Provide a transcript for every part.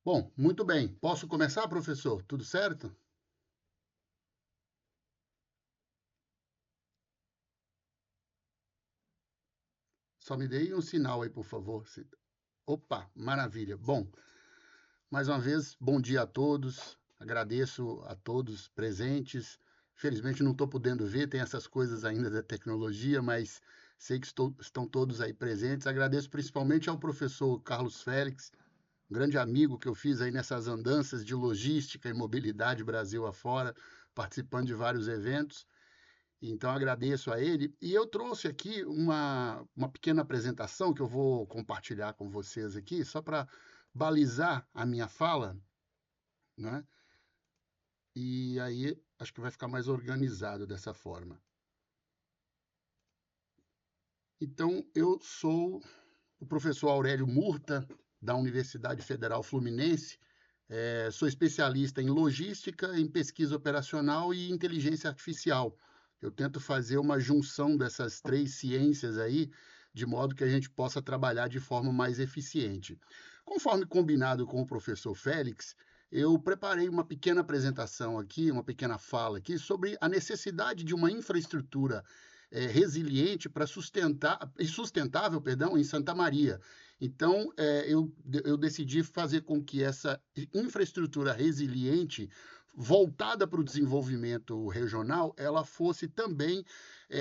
Bom, muito bem. Posso começar, professor? Tudo certo? Só me dê um sinal aí, por favor. Opa, maravilha. Bom, mais uma vez, bom dia a todos. Agradeço a todos presentes. Felizmente não estou podendo ver, tem essas coisas ainda da tecnologia, mas sei que estão todos aí presentes. Agradeço principalmente ao professor Carlos Félix, um grande amigo que eu fiz aí nessas andanças de logística e mobilidade Brasil afora, participando de vários eventos. Então, agradeço a ele. E eu trouxe aqui uma pequena apresentação que eu vou compartilhar com vocês aqui, só para balizar a minha fala, né? E aí acho que vai ficar mais organizado dessa forma. Então, eu sou o professor Aurélio Murta, da Universidade Federal Fluminense. Sou especialista em logística, em pesquisa operacional e inteligência artificial. Eu tento fazer uma junção dessas três ciências aí, de modo que a gente possa trabalhar de forma mais eficiente. Conforme combinado com o professor Félix, eu preparei uma pequena apresentação aqui, uma pequena fala aqui, sobre a necessidade de uma infraestrutura resiliente para sustentável, perdão, em Santa Maria. Então, eu decidi fazer com que essa infraestrutura resiliente, voltada para o desenvolvimento regional, ela fosse também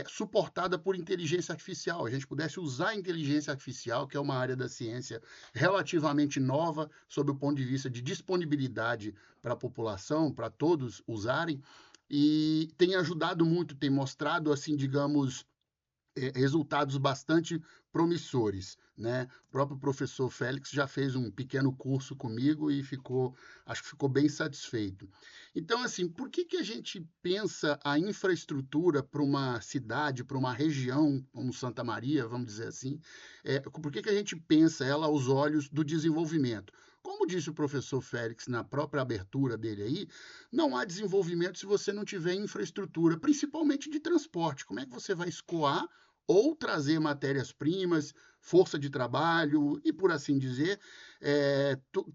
suportada por inteligência artificial. A gente pudesse usar a inteligência artificial, que é uma área da ciência relativamente nova, sob o ponto de vista de disponibilidade para a população, para todos usarem, e tem ajudado muito, tem mostrado, assim, digamos, resultados bastante promissores, né? O próprio professor Félix já fez um pequeno curso comigo e acho que ficou bem satisfeito. Então, assim, por que que a gente pensa a infraestrutura para uma cidade, para uma região como Santa Maria, vamos dizer assim, por que que a gente pensa ela aos olhos do desenvolvimento? Como disse o professor Félix na própria abertura dele aí, não há desenvolvimento se você não tiver infraestrutura, principalmente de transporte. Como é que você vai escoar ou trazer matérias-primas, força de trabalho e por assim dizer,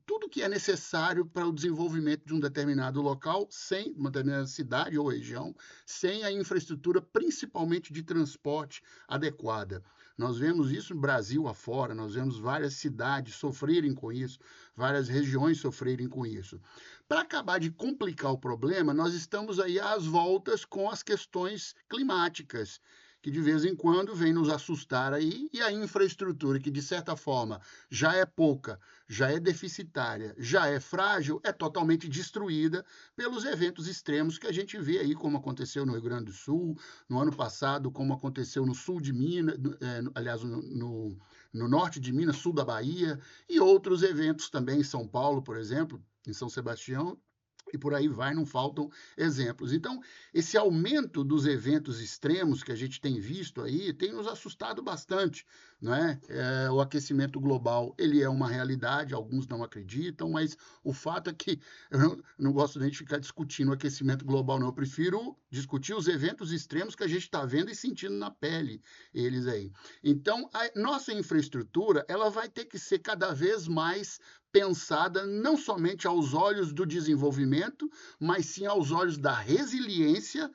tudo que é necessário para o desenvolvimento de um determinado local, sem uma determinada cidade ou região, sem a infraestrutura, principalmente de transporte adequada. Nós vemos isso no Brasil afora, nós vemos várias cidades sofrerem com isso, várias regiões sofrerem com isso. Para acabar de complicar o problema, nós estamos aí às voltas com as questões climáticas, que de vez em quando vem nos assustar aí, e a infraestrutura, que de certa forma já é pouca, já é deficitária, já é frágil, é totalmente destruída pelos eventos extremos que a gente vê aí, como aconteceu no Rio Grande do Sul, no ano passado, como aconteceu no sul de Minas, aliás, no norte de Minas, sul da Bahia, e outros eventos também em São Paulo, por exemplo, em São Sebastião, e por aí vai, não faltam exemplos. Então, esse aumento dos eventos extremos que a gente tem visto aí tem nos assustado bastante, não é? O aquecimento global, ele é uma realidade, alguns não acreditam, mas o fato é que eu não gosto nem de ficar discutindo o aquecimento global, não. Eu prefiro discutir os eventos extremos que a gente está vendo e sentindo na pele, eles aí. Então, a nossa infraestrutura, ela vai ter que ser cada vez mais pensada não somente aos olhos do desenvolvimento, mas sim aos olhos da resiliência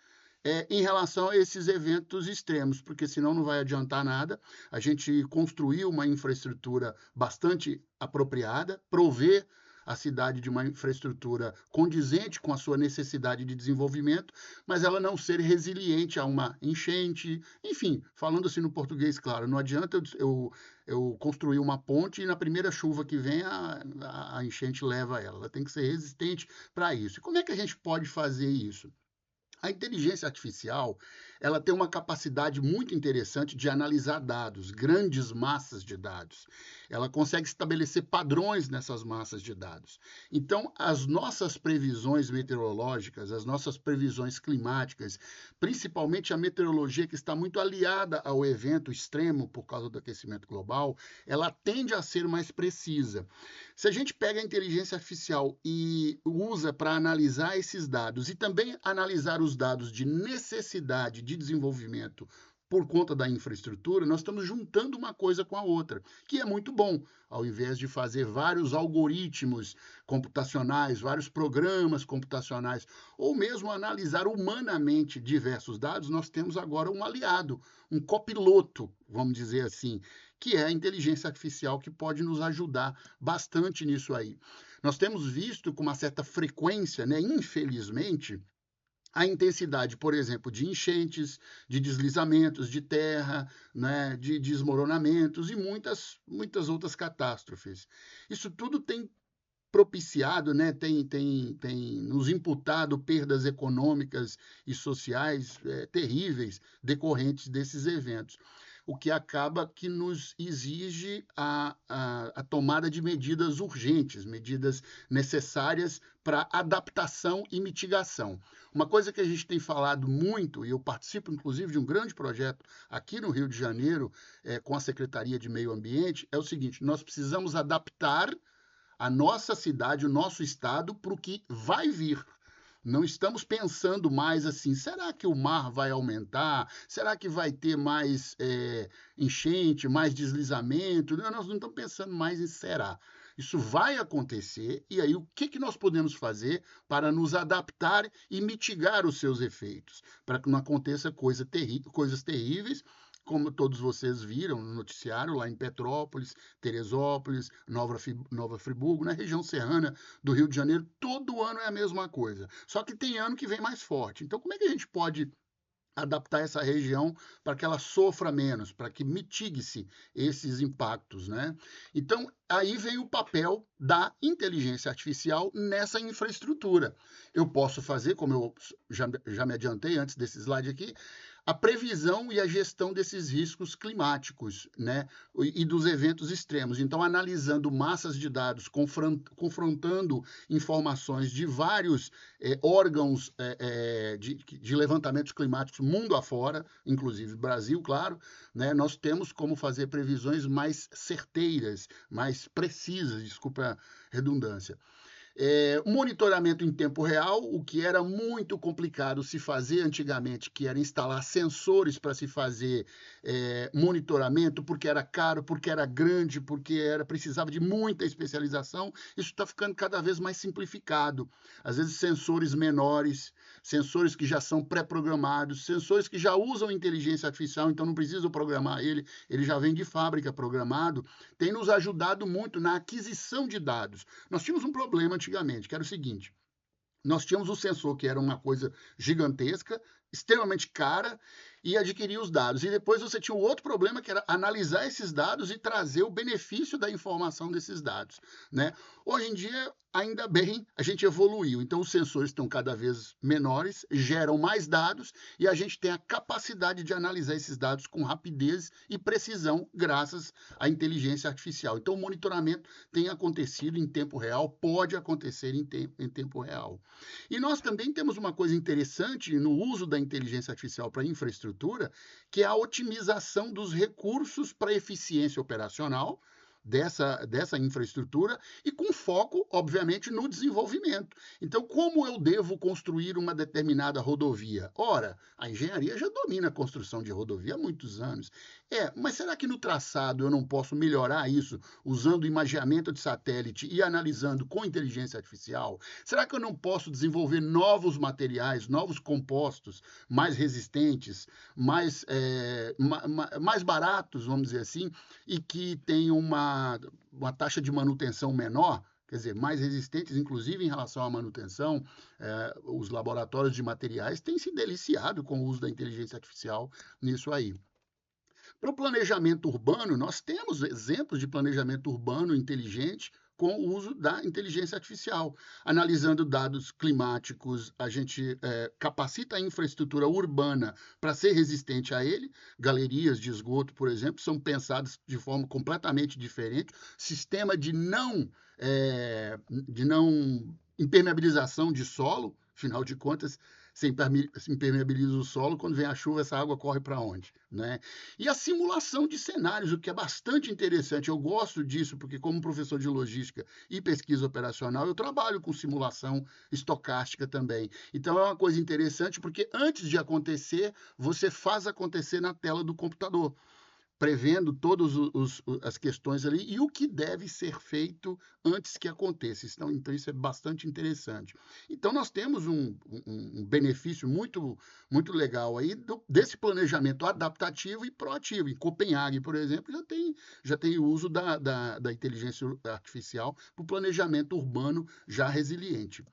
em relação a esses eventos extremos, porque senão não vai adiantar nada a gente construir uma infraestrutura bastante apropriada, prover a cidade de uma infraestrutura condizente com a sua necessidade de desenvolvimento, mas ela não ser resiliente a uma enchente, enfim, falando assim no português, claro, não adianta eu construir uma ponte e na primeira chuva que vem a enchente leva ela tem que ser resistente para isso. E como é que a gente pode fazer isso? A inteligência artificial, ela tem uma capacidade muito interessante de analisar dados, grandes massas de dados. Ela consegue estabelecer padrões nessas massas de dados. Então, as nossas previsões meteorológicas, as nossas previsões climáticas, principalmente a meteorologia que está muito aliada ao evento extremo por causa do aquecimento global, ela tende a ser mais precisa. Se a gente pega a inteligência artificial e usa para analisar esses dados e também analisar os dados de necessidade de desenvolvimento por conta da infraestrutura, nós estamos juntando uma coisa com a outra, que é muito bom. Ao invés de fazer vários algoritmos computacionais, vários programas computacionais, ou mesmo analisar humanamente diversos dados, nós temos agora um aliado, um copiloto, vamos dizer assim, que é a inteligência artificial, que pode nos ajudar bastante nisso aí. Nós temos visto com uma certa frequência, né, infelizmente, a intensidade, por exemplo, de enchentes, de deslizamentos de terra, né, de desmoronamentos e muitas outras catástrofes. Isso tudo tem propiciado, né, tem nos imputado perdas econômicas e sociais terríveis decorrentes desses eventos, o que acaba que nos exige a tomada de medidas urgentes, medidas necessárias para adaptação e mitigação. Uma coisa que a gente tem falado muito, e eu participo inclusive de um grande projeto aqui no Rio de Janeiro, com a Secretaria de Meio Ambiente, é o seguinte: nós precisamos adaptar a nossa cidade, o nosso estado, para o que vai vir. Não estamos pensando mais assim, será que o mar vai aumentar? Será que vai ter mais enchente, mais deslizamento? Não, nós não estamos pensando mais em será. Isso vai acontecer, e aí o que nós podemos fazer para nos adaptar e mitigar os seus efeitos, para que não aconteça coisas terríveis, como todos vocês viram no noticiário, lá em Petrópolis, Teresópolis, Nova Friburgo, na região serrana do Rio de Janeiro, todo ano é a mesma coisa. Só que tem ano que vem mais forte. Então, como é que a gente pode adaptar essa região para que ela sofra menos, para que mitigue-se esses impactos, né? Então, aí vem o papel da inteligência artificial nessa infraestrutura. Eu posso fazer, como eu já me adiantei antes desse slide aqui, a previsão e a gestão desses riscos climáticos, né, e dos eventos extremos. Então, analisando massas de dados, confrontando informações de vários órgãos de levantamentos climáticos mundo afora, inclusive Brasil, claro, né, nós temos como fazer previsões mais certeiras, mais precisas, desculpa a redundância. Monitoramento em tempo real, o que era muito complicado se fazer antigamente, que era instalar sensores para se fazer monitoramento, porque era caro, porque era grande, porque precisava de muita especialização. Isso está ficando cada vez mais simplificado. Às vezes sensores menores, sensores que já são pré-programados, sensores que já usam inteligência artificial, então não preciso programar ele já vem de fábrica programado, tem nos ajudado muito na aquisição de dados. Nós tínhamos um problema antigamente, que era o seguinte: nós tínhamos o sensor, que era uma coisa gigantesca, extremamente cara, e adquirir os dados. E depois você tinha um outro problema, que era analisar esses dados e trazer o benefício da informação desses dados, né? Hoje em dia, ainda bem, a gente evoluiu. Então, os sensores estão cada vez menores, geram mais dados, e a gente tem a capacidade de analisar esses dados com rapidez e precisão, graças à inteligência artificial. Então, o monitoramento tem acontecido em tempo real, pode acontecer em tempo real. E nós também temos uma coisa interessante no uso da inteligência artificial para infraestrutura, que é a otimização dos recursos para eficiência operacional dessa infraestrutura e com foco, obviamente, no desenvolvimento. Então, como eu devo construir uma determinada rodovia? Ora, a engenharia já domina a construção de rodovia há muitos anos. Mas será que no traçado eu não posso melhorar isso usando imageamento de satélite e analisando com inteligência artificial? Será que eu não posso desenvolver novos materiais, novos compostos mais resistentes, mais baratos, vamos dizer assim, e que tenham uma taxa de manutenção menor, quer dizer, mais resistentes, inclusive em relação à manutenção? Os laboratórios de materiais têm se deliciado com o uso da inteligência artificial nisso aí. Para o planejamento urbano, nós temos exemplos de planejamento urbano inteligente com o uso da inteligência artificial. Analisando dados climáticos, a gente capacita a infraestrutura urbana para ser resistente a ele. Galerias de esgoto, por exemplo, são pensadas de forma completamente diferente. Sistema de não impermeabilização de solo, afinal de contas, você impermeabiliza o solo, quando vem a chuva, essa água corre para onde, né? E a simulação de cenários, o que é bastante interessante, eu gosto disso, porque como professor de logística e pesquisa operacional, eu trabalho com simulação estocástica também. Então, é uma coisa interessante, porque antes de acontecer, você faz acontecer na tela do computador, prevendo todas as questões ali e o que deve ser feito antes que aconteça. Então isso é bastante interessante. Então, nós temos um benefício muito legal aí desse planejamento adaptativo e proativo. Em Copenhague, por exemplo, já tem o uso da inteligência artificial para o planejamento urbano já resiliente.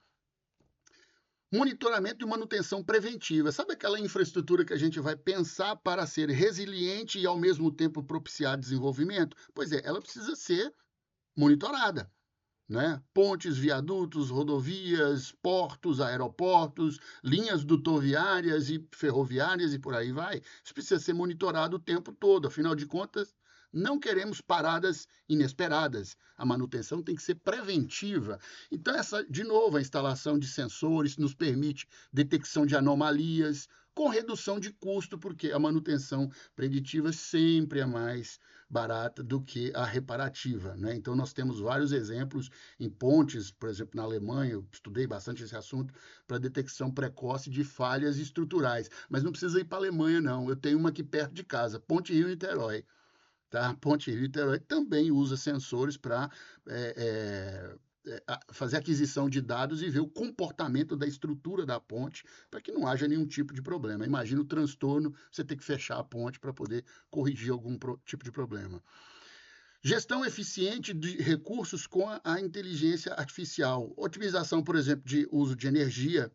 Monitoramento e manutenção preventiva. Sabe aquela infraestrutura que a gente vai pensar para ser resiliente e, ao mesmo tempo, propiciar desenvolvimento? Pois é, ela precisa ser monitorada, né? Pontes, viadutos, rodovias, portos, aeroportos, linhas dutoviárias e ferroviárias e por aí vai. Isso precisa ser monitorado o tempo todo. Afinal de contas, não queremos paradas inesperadas. A manutenção tem que ser preventiva. Então, de novo, a instalação de sensores nos permite detecção de anomalias, com redução de custo, porque a manutenção preditiva sempre é mais barata do que a reparativa, né? Então, nós temos vários exemplos em pontes, por exemplo, na Alemanha, eu estudei bastante esse assunto, para detecção precoce de falhas estruturais. Mas não precisa ir para a Alemanha, não. Eu tenho uma aqui perto de casa, Ponte Rio-Niterói. Tá? Ponte Rio-Niterói também usa sensores para fazer aquisição de dados e ver o comportamento da estrutura da ponte para que não haja nenhum tipo de problema. Imagina o transtorno, você ter que fechar a ponte para poder corrigir algum tipo de problema. Gestão eficiente de recursos com a inteligência artificial. Otimização, por exemplo, de uso de energia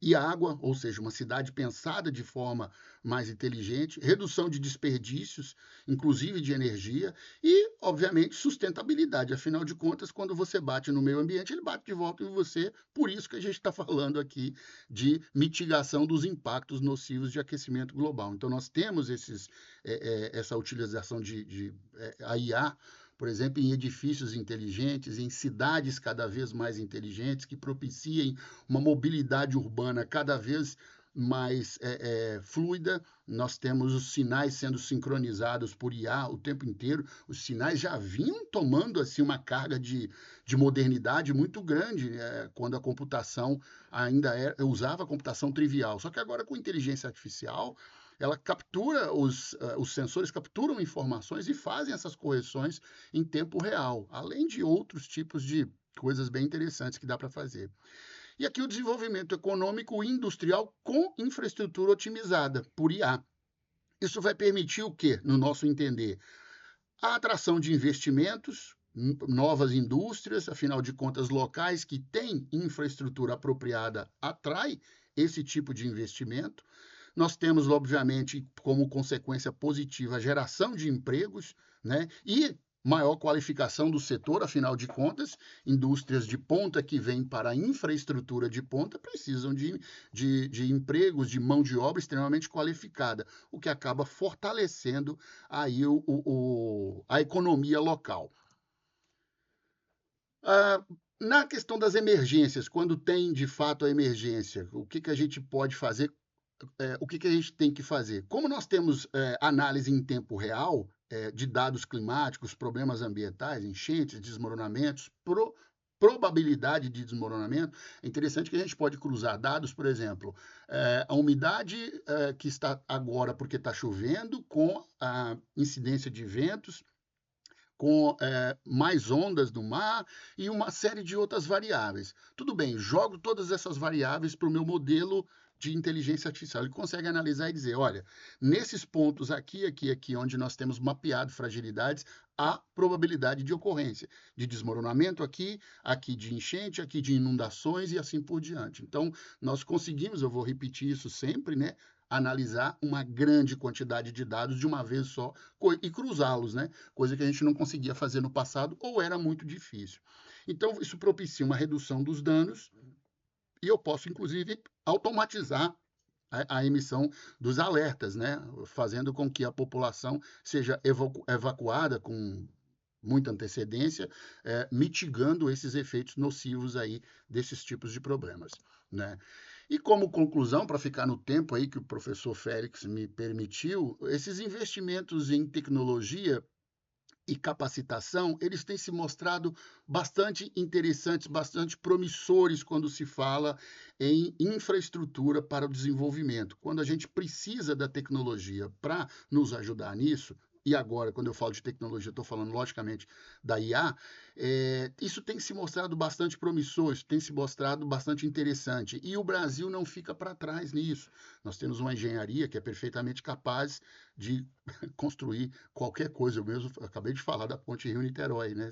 e água, ou seja, uma cidade pensada de forma mais inteligente, redução de desperdícios, inclusive de energia, e, obviamente, sustentabilidade. Afinal de contas, quando você bate no meio ambiente, ele bate de volta em você. Por isso que a gente está falando aqui de mitigação dos impactos nocivos de aquecimento global. Então, nós temos essa utilização a IA, por exemplo, em edifícios inteligentes, em cidades cada vez mais inteligentes, que propiciem uma mobilidade urbana cada vez mais fluida. Nós temos os sinais sendo sincronizados por IA o tempo inteiro. Os sinais já vinham tomando assim uma carga de modernidade muito grande, quando a computação ainda usava a computação trivial. Só que agora, com inteligência artificial, ela captura, os sensores capturam informações e fazem essas correções em tempo real, além de outros tipos de coisas bem interessantes que dá para fazer. E aqui o desenvolvimento econômico e industrial com infraestrutura otimizada por IA. Isso vai permitir o quê, no nosso entender? A atração de investimentos, novas indústrias, afinal de contas, locais que têm infraestrutura apropriada atrai esse tipo de investimento. Nós temos, obviamente, como consequência positiva, a geração de empregos, né? E maior qualificação do setor, afinal de contas, indústrias de ponta que vêm para a infraestrutura de ponta precisam de empregos, de mão de obra extremamente qualificada, o que acaba fortalecendo aí a economia local. Na questão das emergências, quando tem de fato a emergência, o que a gente pode fazer? O que a gente tem que fazer? Como nós temos análise em tempo real de dados climáticos, problemas ambientais, enchentes, desmoronamentos, probabilidade de desmoronamento, é interessante que a gente pode cruzar dados, por exemplo, a umidade que está agora porque está chovendo com a incidência de ventos, com mais ondas no mar e uma série de outras variáveis. Tudo bem, jogo todas essas variáveis para o meu modelo de inteligência artificial. Ele consegue analisar e dizer, olha, nesses pontos aqui, onde nós temos mapeado fragilidades, há probabilidade de ocorrência de desmoronamento aqui de enchente, aqui de inundações e assim por diante. Então, nós conseguimos, eu vou repetir isso sempre, né? Analisar uma grande quantidade de dados de uma vez só e cruzá-los, né? Coisa que a gente não conseguia fazer no passado ou era muito difícil. Então, isso propicia uma redução dos danos e eu posso, inclusive, automatizar a emissão dos alertas, né? Fazendo com que a população seja evacuada com muita antecedência, mitigando esses efeitos nocivos aí desses tipos de problemas, né? E como conclusão, para ficar no tempo aí que o professor Félix me permitiu, esses investimentos em tecnologia e capacitação, eles têm se mostrado bastante interessantes, bastante promissores quando se fala em infraestrutura para o desenvolvimento. Quando a gente precisa da tecnologia para nos ajudar nisso, e agora, quando eu falo de tecnologia, estou falando, logicamente, da IA, isso tem se mostrado bastante promissor, isso tem se mostrado bastante interessante. E o Brasil não fica para trás nisso. Nós temos uma engenharia que é perfeitamente capaz de construir qualquer coisa. Eu mesmo acabei de falar da ponte Rio-Niterói, né?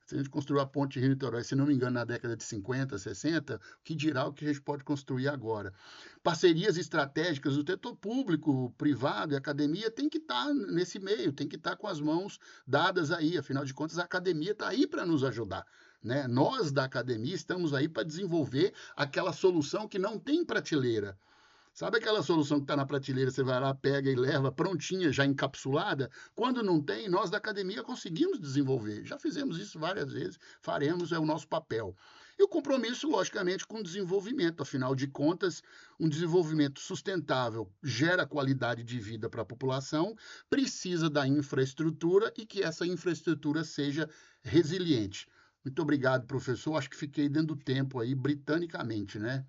Se a gente construiu a ponte Rio-Niterói, se não me engano, na década de 50, 60, que dirá o que a gente pode construir agora? Parcerias estratégicas do setor público, privado e academia tem que estar nesse meio, tem que estar com as mãos dadas aí. Afinal de contas, a academia está aí para nos ajudar. Né? Nós da academia estamos aí para desenvolver aquela solução que não tem prateleira. Sabe aquela solução que está na prateleira, você vai lá, pega e leva prontinha, já encapsulada? Quando não tem, nós da academia conseguimos desenvolver. Já fizemos isso várias vezes, faremos, é o nosso papel. E o compromisso, logicamente, com o desenvolvimento. Afinal de contas, um desenvolvimento sustentável gera qualidade de vida para a população, precisa da infraestrutura e que essa infraestrutura seja resiliente. Muito obrigado, professor. Acho que fiquei dando tempo aí, britanicamente, né?